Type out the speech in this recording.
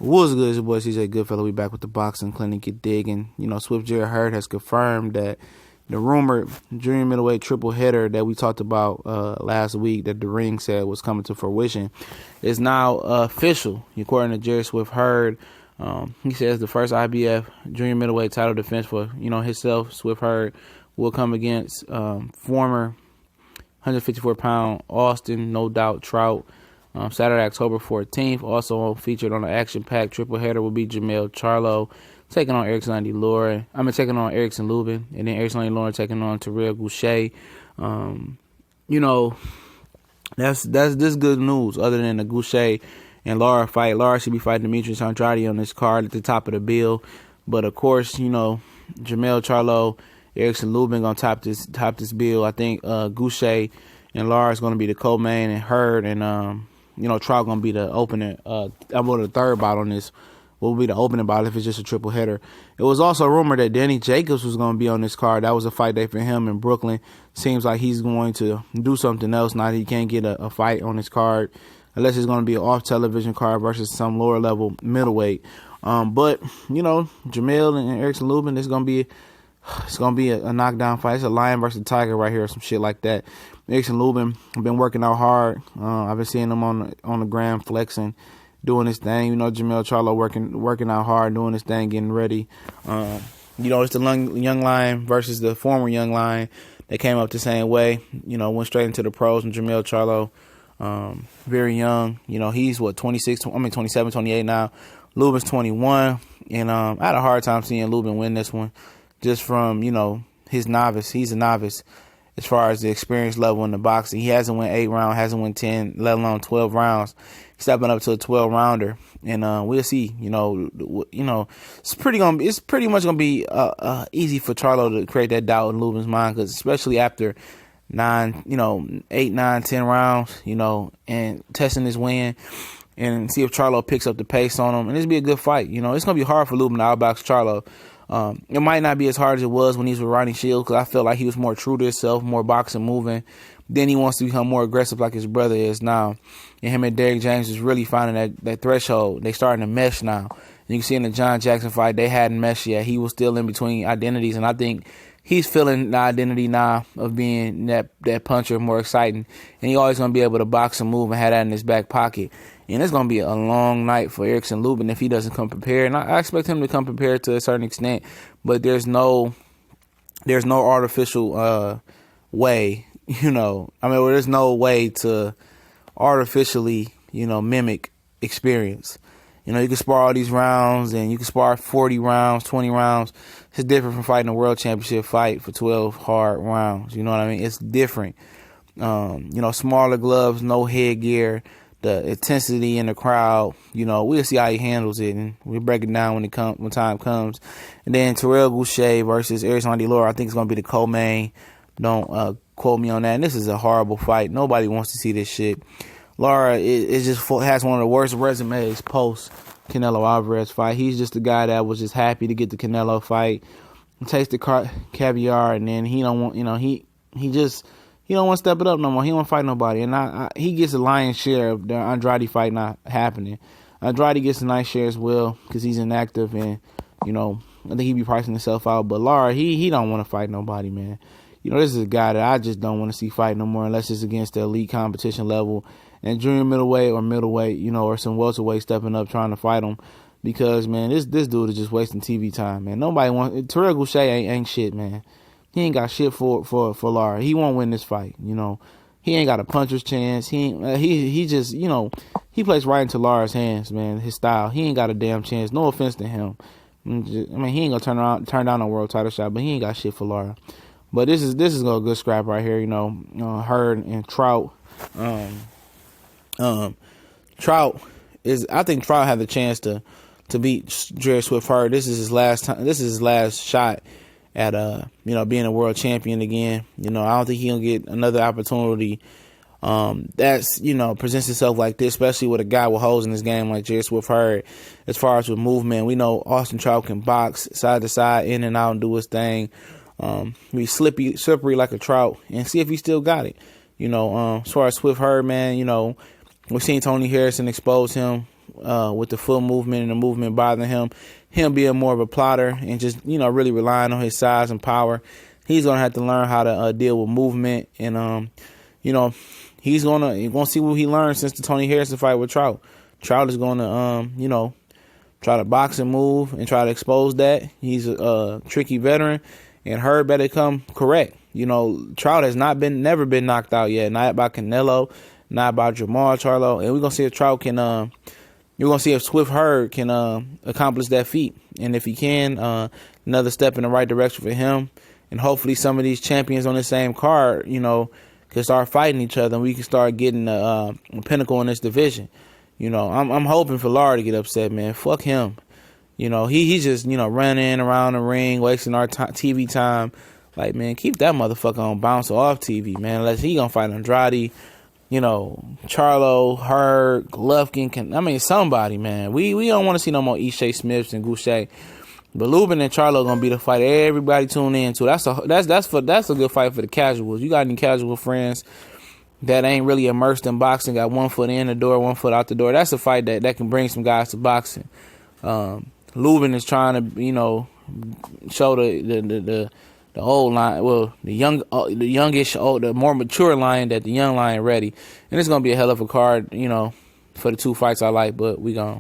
What's good? It's your boy CJ Goodfellow. We back with the boxing clinic. Get digging. Swift Jared Hurd has confirmed that the rumored junior middleweight triple header that we talked about last week, that the ring said was coming to fruition, is now official. According to Jared Swift Hurd, he says the first IBF junior middleweight title defense for himself, Swift Hurd, will come against former 154-pound Austin, no doubt, Trout. Saturday, October 14th. Also featured on the action-packed triple header will be Jermell Charlo taking on Erikson Lara. Taking on Erikson Lubin, and then Erikson Lara taking on Gausha. That's this good news. Other than the Gausha and Lara fight, Lara should be fighting Demetrius Andrade on this card at the top of the bill. But of course, Jermell Charlo, Erikson Lubin gonna top this bill. I think Gausha and Lara is gonna be the co-main, and Hurd and Trout gonna be the opener. I'm going to the third bout on this. Will be the opening bout if it's just a triple header. It was also rumored that Danny Jacobs was going to be on this card. That was a fight day for him in Brooklyn. Seems like he's going to do something else now that he can't get a fight on this card, unless it's going to be an off-television card versus some lower-level middleweight. But Jermell and Erikson Lubin, it's going to be a knockdown fight. It's a lion versus a tiger right here, or some shit like that. Erikson Lubin been working out hard. I've been seeing him on the gram flexing, doing his thing. Jermell Charlo working out hard, doing his thing, getting ready. It's the young lion versus the former young lion. They came up the same way. Went straight into the pros. And Jermell Charlo, very young. He's 27, 28 now. Lubin's 21, and I had a hard time seeing Lubin win this one, just from his novice. He's a novice as far as the experience level in the boxing. He hasn't won 8 rounds, hasn't won 10, let alone 12 rounds. He's stepping up to a 12-rounder, and we'll see. It's pretty much gonna be easy for Charlo to create that doubt in Lubin's mind, because especially after 8, 9, 10 rounds, and testing his win, and see if Charlo picks up the pace on him, and this will be a good fight. It's gonna be hard for Lubin to outbox Charlo. It might not be as hard as it was when he was with Ronnie Shields, because I felt like he was more true to himself, more boxing moving. Then he wants to become more aggressive like his brother is now. And him and Derrick James is really finding that threshold. They starting to mesh now. You can see in the John Jackson fight, they hadn't meshed yet. He was still in between identities, and I think he's feeling the identity now of being that puncher, more exciting. And he always going to be able to box and move and have that in his back pocket. And it's going to be a long night for Erikson Lubin if he doesn't come prepared. And I expect him to come prepared to a certain extent, but there's no artificial way, there's no way to artificially, mimic experience. You can spar all these rounds, and you can spar 40 rounds, 20 rounds. It's different from fighting a world championship fight for 12 hard rounds. You know what I mean? It's different. Smaller gloves, no headgear, the intensity in the crowd. We'll see how he handles it, and we'll break it down when time comes. And then Gausha versus Erikson Lara, I think it's going to be the co-main. Don't quote me on that. And this is a horrible fight. Nobody wants to see this shit. Lara is just has one of the worst resumes post Canelo Alvarez fight. He's just the guy that was just happy to get the Canelo fight, taste the caviar, and then he don't want, he don't want to step it up no more. He don't want to fight nobody, and he gets a lion's share of the Andrade fight not happening. Andrade gets a nice share as well because he's inactive, and I think he be pricing himself out. But Lara, he don't want to fight nobody, man. This is a guy that I just don't want to see fight no more unless it's against the elite competition level. And junior middleweight or middleweight, or some welterweight stepping up trying to fight him, because man, this dude is just wasting TV time, man. Nobody wants. Gausha ain't shit, man. He ain't got shit for Lara. He won't win this fight. He ain't got a puncher's chance. He just he plays right into Lara's hands, man. His style. He ain't got a damn chance. No offense to him. He ain't gonna turn down a world title shot, but he ain't got shit for Lara. But this is a good scrap right here. Hurd and Trout. Trout is. I think Trout had the chance to beat Jared Swift Hurd. This is his last time. This is his last shot at being a world champion again. I don't think he'll get another opportunity. That's presents itself like this, especially with a guy with holes in his game like Jared Swift Hurd. As far as with movement, we know Austin Trout can box side to side, in and out, and do his thing. Be slippery like a Trout, and see if he still got it. As far as Swift Hurd, man, we've seen Tony Harrison expose him with the foot movement and the movement bothering him being more of a plotter and just, really relying on his size and power. He's going to have to learn how to deal with movement. And, you're going to see what he learned since the Tony Harrison fight with Trout. Trout is going to, try to box and move and try to expose that. He's a tricky veteran, and Hurd better come correct. Trout has never been knocked out yet. Not by Canelo, not by Jermell Charlo. And we're going to see if Trout can, you're going to see if Swift Hurd can accomplish that feat. And if he can, another step in the right direction for him. And hopefully some of these champions on the same card, can start fighting each other, and we can start getting a pinnacle in this division. I'm hoping for Lara to get upset, man. Fuck him. He's just, running around the ring, wasting our TV time. Like, man, keep that motherfucker on bounce off TV, man. Unless he gonna fight Andrade, Charlo, Hurd, Golovkin. Somebody, man. We don't want to see no more Ishe Smiths and Gausha. But Lubin and Charlo gonna be the fight everybody tune in to. That's a good fight for the casuals. You got any casual friends that ain't really immersed in boxing, got one foot in the door, one foot out the door? That's a fight that can bring some guys to boxing. Lubin is trying to, show the old lion, well, the more mature lion that the young lion ready. And it's gonna be a hell of a card, for the two fights I like. But we gone.